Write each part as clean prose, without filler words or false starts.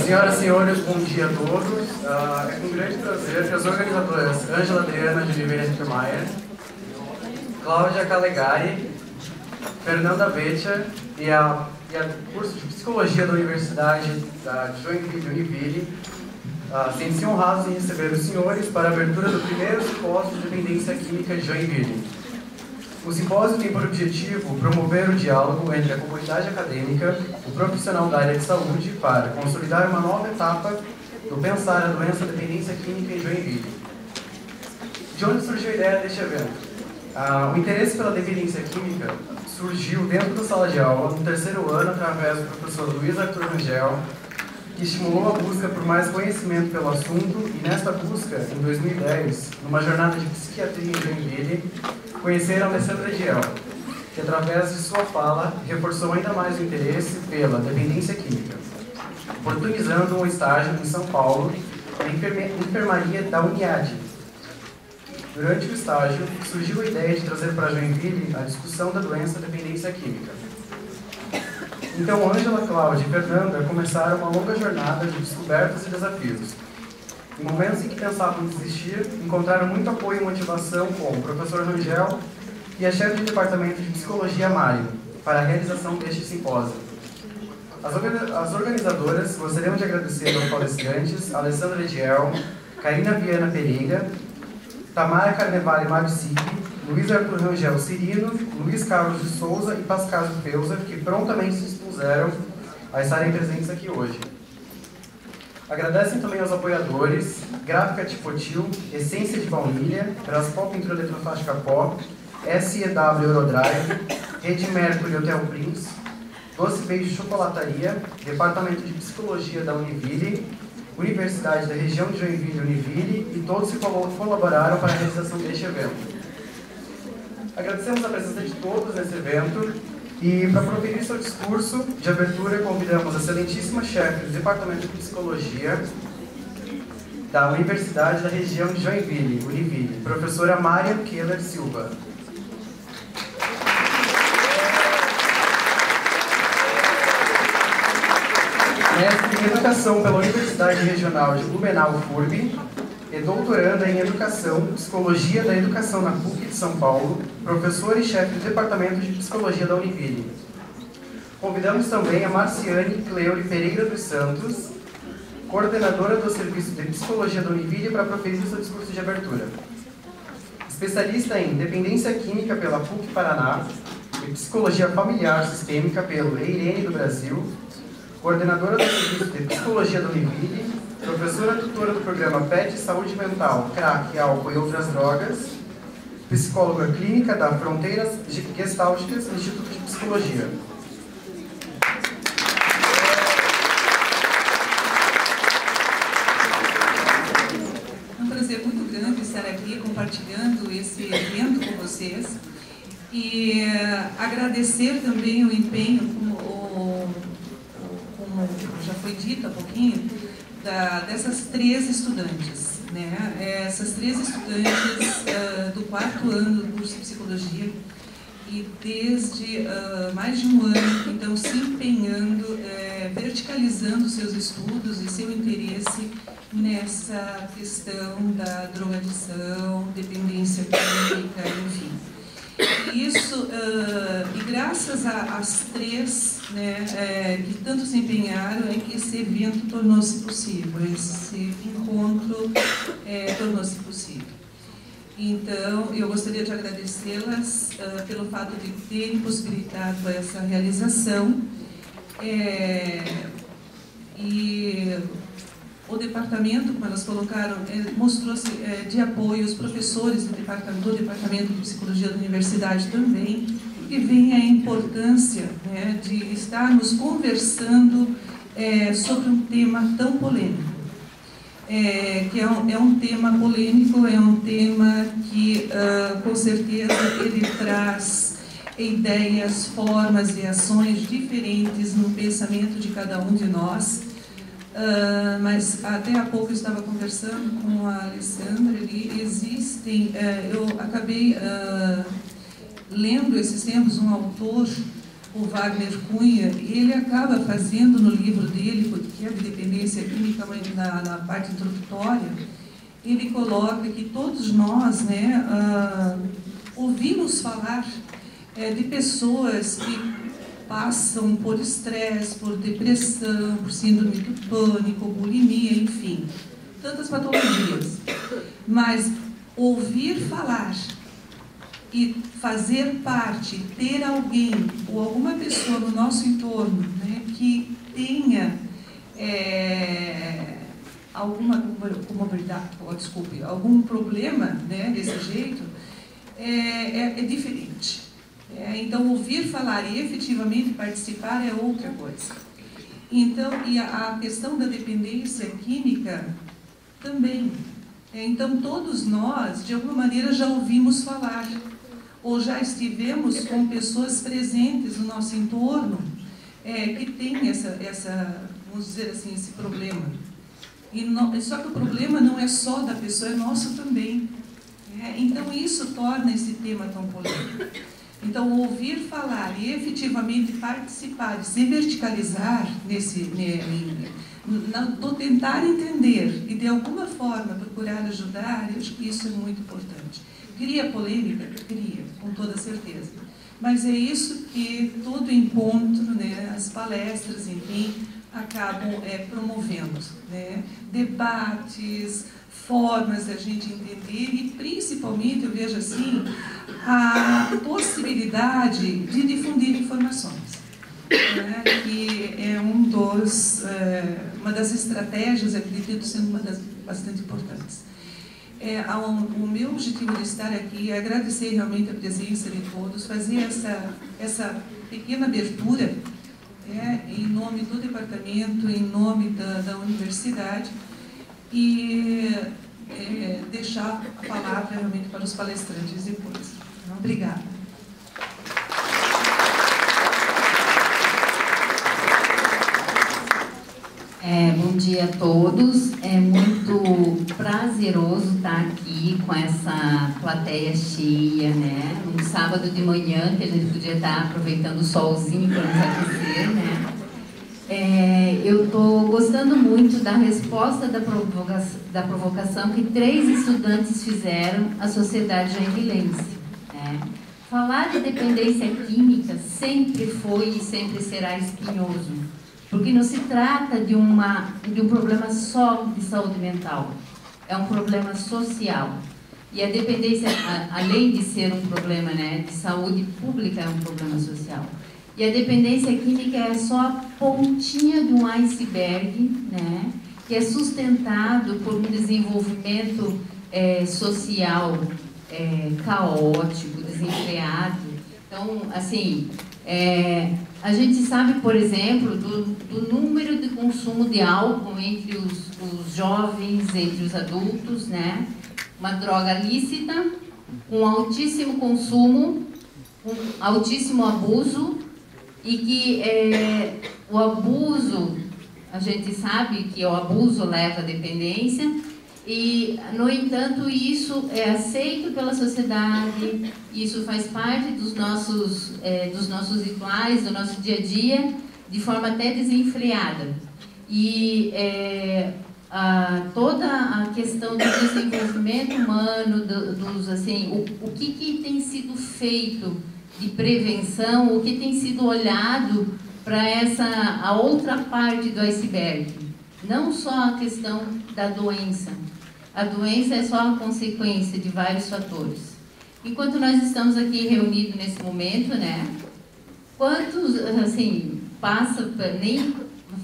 Senhoras e senhores, bom dia a todos. É com grande prazer que as organizadoras Ângela Adriana de Oliveira Rittmeyer, Cláudia Calegari, Fernanda Betcher e a curso de Psicologia da Universidade de Joinville, Univille, sentem-se honrados em receber os senhores para a abertura do primeiro simpósio de dependência química de Joinville. O simpósio tem por objetivo promover o diálogo entre a comunidade acadêmica, o profissional da área de saúde, para consolidar uma nova etapa do pensar a doença dependência química em Joinville. De onde surgiu a ideia deste evento? O interesse pela dependência química surgiu dentro da sala de aula, no terceiro ano, através do professor Luiz Arthur Rangel, que estimulou a busca por mais conhecimento pelo assunto e, nesta busca, em 2010, numa jornada de psiquiatria em Joinville, conheceram Alessandra Diel, que, através de sua fala, reforçou ainda mais o interesse pela dependência química, oportunizando um estágio em São Paulo, na enfermaria da Uniad. Durante o estágio, surgiu a ideia de trazer para Joinville a discussão da doença dependência química. Então, Ângela, Cláudia e Fernanda começaram uma longa jornada de descobertas e desafios. Em momentos em que pensavam em desistir, encontraram muito apoio e motivação com o professor Rangel e a chefe de departamento de psicologia, Mário, para a realização deste simpósio. As organizadoras gostariam de agradecer aos palestrantes Alessandra Diel, Karina Viana Pereira, Tamara Carnevale Mabicic, Luiz Arthur Rangel Cirino, Luiz Carlos de Souza e Pascal Feuza, que prontamente se dispuseram a estarem presentes aqui hoje. Agradecem também aos apoiadores Gráfica Tipotil, Essência de Baunilha, Braspol Pintura Eletrofática Pó, SEW Eurodrive, Rede Mercury Hotel Prince, Doce Beijo Chocolataria, Departamento de Psicologia da Univille, Universidade da Região de Joinville, Univille, e todos que colaboraram para a realização deste evento. Agradecemos a presença de todos nesse evento e, para proferir seu discurso de abertura, convidamos a excelentíssima chefe do Departamento de Psicologia da Universidade da Região de Joinville, Univille, professora Mária Keller Silva. Mestre em Educação pela Universidade Regional de Blumenau, FURB, e doutoranda em Educação, Psicologia da Educação na PUC de São Paulo, professora e chefe do Departamento de Psicologia da Univille. Convidamos também a Marciane Cleure Pereira dos Santos, coordenadora do Serviço de Psicologia da Univille, para proferir seu discurso de abertura. Especialista em Dependência Química pela PUC Paraná e Psicologia Familiar Sistêmica pelo EIRENE do Brasil, coordenadora do Serviço de Psicologia da Univille, professora tutora do programa PET Saúde Mental, Crack, Álcool e Outras Drogas, psicóloga clínica da Fronteiras Gestálticas do Instituto de Psicologia. É um prazer muito grande estar aqui compartilhando esse evento com vocês e agradecer também o empenho, como já foi dito há pouquinho, dessas três estudantes, né? Essas três estudantes do quarto ano do curso de Psicologia e desde mais de um ano, então, se empenhando, verticalizando seus estudos e seu interesse nessa questão da drogadição, dependência química, enfim. Isso, e graças às três, né, que tanto se empenharam, é que esse evento tornou-se possível, esse encontro tornou-se possível. Então, eu gostaria de agradecê-las pelo fato de terem possibilitado essa realização. E o departamento, como elas colocaram, mostrou-se de apoio aos professores do departamento de Psicologia da Universidade também, porque vem a importância, né, de estarmos conversando sobre um tema tão polêmico. Que é um tema polêmico, é um tema que, com certeza, ele traz ideias, formas e ações diferentes no pensamento de cada um de nós. Mas até há pouco eu estava conversando com a Alessandra, e existem, eu acabei lendo esses tempos um autor, o Wagner Cunha, ele acaba fazendo no livro dele, que é de dependência química, na parte introdutória, ele coloca que todos nós, né, ouvimos falar de pessoas que passam por estresse, por depressão, por síndrome do pânico, bulimia, enfim, tantas patologias. Mas ouvir falar e fazer parte, ter alguém ou alguma pessoa no nosso entorno, né, que tenha alguma comorbidade, desculpe, algum problema, né, desse jeito, é diferente. Então, ouvir falar e efetivamente participar é outra coisa. Então, e a questão da dependência química também. Então, todos nós, de alguma maneira, já ouvimos falar, ou já estivemos com pessoas presentes no nosso entorno que tem vamos dizer assim, esse problema. Só que o problema não é só da pessoa, é nosso também. Então, isso torna esse tema tão polêmico. Então, ouvir falar e efetivamente participar, se verticalizar do tentar entender e de alguma forma procurar ajudar, eu acho que isso é muito importante. Cria polêmica? Cria, com toda certeza. Mas é isso que todo encontro, né, as palestras, enfim, acabam promovendo, né? Debates, formas da gente entender e, principalmente, eu vejo assim, a possibilidade de difundir informações, né? Que é uma das estratégias, acredito, sendo uma das bastante importantes. O meu objetivo de estar aqui é agradecer realmente a presença de todos, fazer essa pequena abertura, em nome do departamento, em nome da universidade, e deixar a palavra realmente para os palestrantes depois. Obrigada. Bom dia a todos. É muito prazeroso estar aqui com essa plateia cheia, né? Um sábado de manhã que a gente podia estar aproveitando o solzinho para nos aquecer, né? Eu estou gostando muito da resposta da provocação que 3 estudantes fizeram à sociedade joinvilense. Falar de dependência química sempre foi e sempre será espinhoso, porque não se trata de um problema só de saúde mental, é um problema social. E a dependência, além de ser um problema, né, de saúde pública, é um problema social. E a dependência química é só a pontinha de um iceberg, né, que é sustentado por um desenvolvimento social caótico, desenfreado. Então, assim, a gente sabe, por exemplo, do número de consumo de álcool entre os jovens, entre os adultos, né? Uma droga lícita, com altíssimo consumo, com altíssimo abuso, e que o abuso, a gente sabe que o abuso leva à dependência, e, no entanto, isso é aceito pela sociedade, isso faz parte dos nossos rituais, do nosso dia a dia, de forma até desenfreada. E toda a questão do desenvolvimento humano, o que tem sido feito de prevenção, o que tem sido olhado para a outra parte do iceberg. Não só a questão da doença. A doença é só a consequência de vários fatores. Enquanto nós estamos aqui reunidos nesse momento, né? Quantos, assim, nem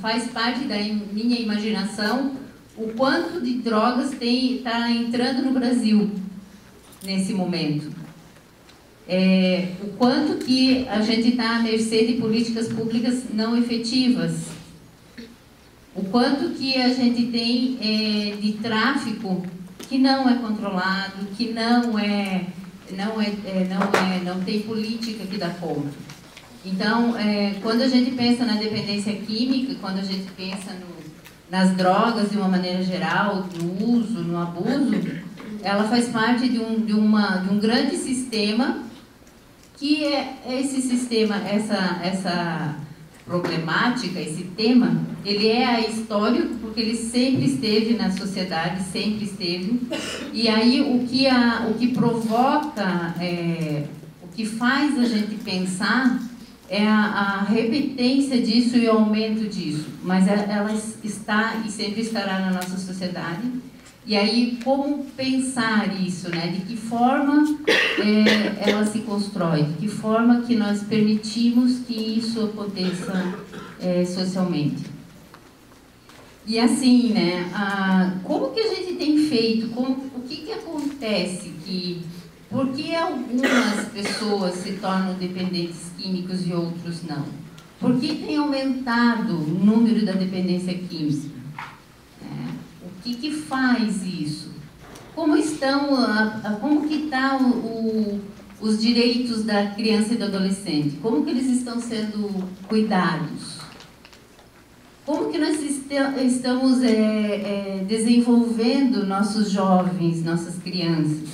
faz parte da minha imaginação o quanto de drogas está entrando no Brasil nesse momento. O quanto que a gente está à mercê de políticas públicas não efetivas. O quanto que a gente tem de tráfico que não é controlado, que não tem política que dá conta. Então, quando a gente pensa na dependência química, quando a gente pensa nas drogas de uma maneira geral, no uso, no abuso, ela faz parte de um grande sistema que esse sistema, essa problemática, esse tema, ele é ahistórico porque ele sempre esteve na sociedade, sempre esteve. E aí o que provoca, o que faz a gente pensar é a repetência disso e o aumento disso. Mas ela está e sempre estará na nossa sociedade. E aí, como pensar isso, né? De que forma ela se constrói, de que forma que nós permitimos que isso aconteça socialmente. E assim, né? Como que a gente tem feito, o que acontece, por que algumas pessoas se tornam dependentes químicos e outros não? Por que tem aumentado o número da dependência química? O que faz isso? Como que estão os direitos da criança e do adolescente? Como que eles estão sendo cuidados? Como que nós estamos desenvolvendo nossos jovens, nossas crianças?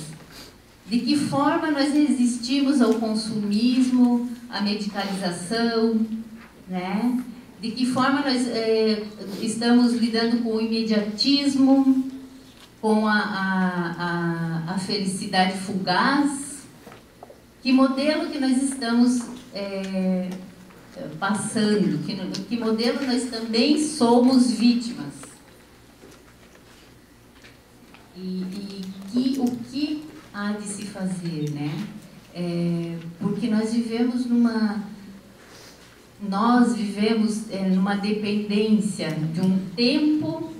De que forma nós resistimos ao consumismo, à medicalização, né? De que forma nós estamos lidando com o imediatismo, com a felicidade fugaz? Que modelo que nós estamos passando? Que modelo nós também somos vítimas? O que há de se fazer, né? Porque nós vivemos numa dependência de um tempo,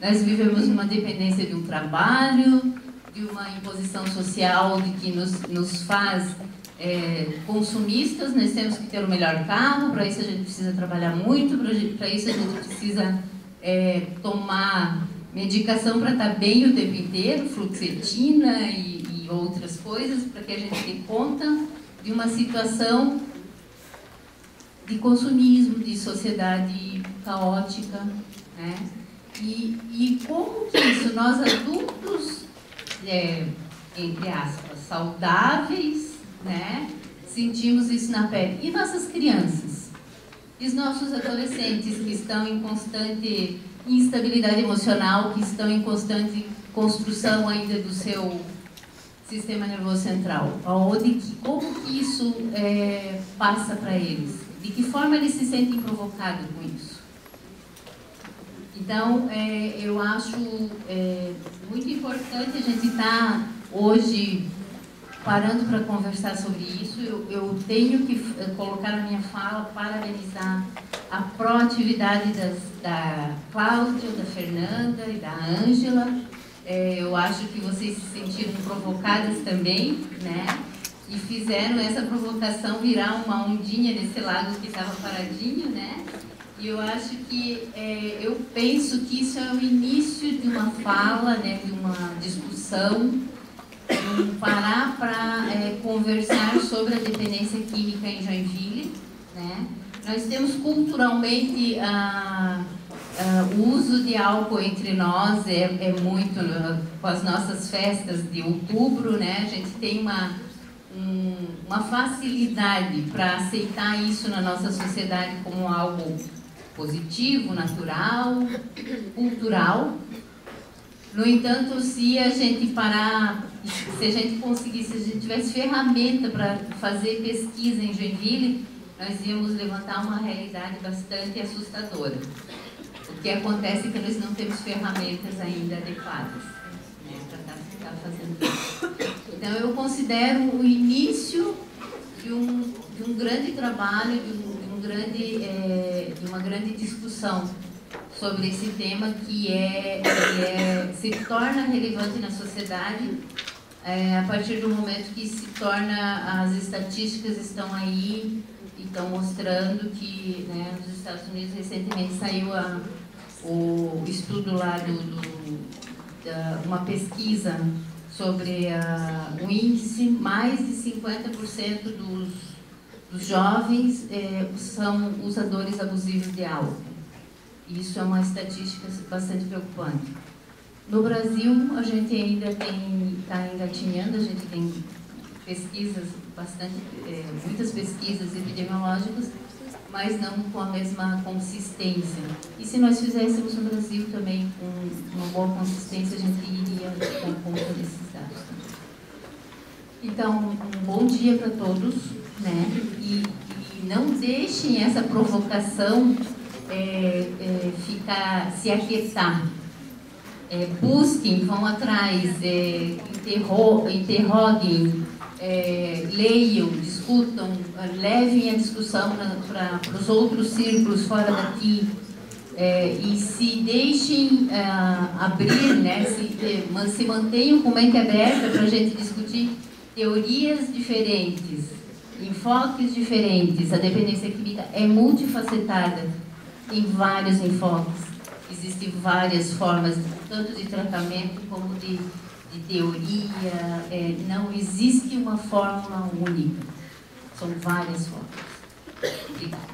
nós vivemos numa dependência de um trabalho, de uma imposição social de que nos faz consumistas. Nós temos que ter o melhor carro, para isso a gente precisa trabalhar muito, para isso a gente precisa tomar medicação para estar bem o tempo inteiro, fluoxetina e outras coisas, para que a gente dê conta de uma situação de consumismo, de sociedade caótica, né? E como que isso, nós adultos, entre aspas, saudáveis, né, sentimos isso na pele? E nossas crianças? E os nossos adolescentes que estão em constante instabilidade emocional, que estão em constante construção ainda do seu sistema nervoso central? Como que isso passa para eles? De que forma eles se sentem provocados com isso? Então, eu acho muito importante a gente estar hoje parando para conversar sobre isso. Eu tenho que colocar na minha fala, parabenizar a proatividade da Cláudia, da Fernanda e da Ângela. Eu acho que vocês se sentiram provocadas também, né? E fizeram essa provocação virar uma ondinha nesse lago que estava paradinho, né? E eu acho que, eu penso que isso é o início de uma fala, né? De uma discussão, parar para conversar sobre a dependência química em Joinville, né? Nós temos culturalmente o uso de álcool entre nós, muito com as nossas festas de outubro, né? A gente tem uma facilidade para aceitar isso na nossa sociedade como algo positivo, natural, cultural. No entanto, se a gente parar, se a gente tivesse ferramenta para fazer pesquisa em Joinville, nós íamos levantar uma realidade bastante assustadora. O que acontece é que nós não temos ferramentas ainda adequadas, né, para estar fazendo isso. Então, eu considero o início de um grande trabalho, de uma grande discussão sobre esse tema que se torna relevante na sociedade a partir do momento que se torna, as estatísticas estão aí e estão mostrando que, né, nos Estados Unidos recentemente saiu o estudo lá uma pesquisa sobre o índice, mais de 50% dos jovens são usadores abusivos de álcool. Isso é uma estatística bastante preocupante. No Brasil, a gente ainda está engatinhando, a gente tem pesquisas, muitas pesquisas epidemiológicas, mas não com a mesma consistência. E se nós fizéssemos no Brasil também com uma boa consistência, a gente iria dar conta desses dados. Então, um bom dia para todos, né? E não deixem essa provocação se aquietar. Busquem, vão atrás, interroguem, leiam, discutam, levem a discussão para os outros círculos fora daqui, e se deixem abrir, né, se mantenham com mente aberta para a gente discutir teorias diferentes, enfoques diferentes. A dependência química é multifacetada, tem vários enfoques. Existem várias formas, tanto de tratamento como de teoria. Não existe uma fórmula única. São várias formas. Obrigada.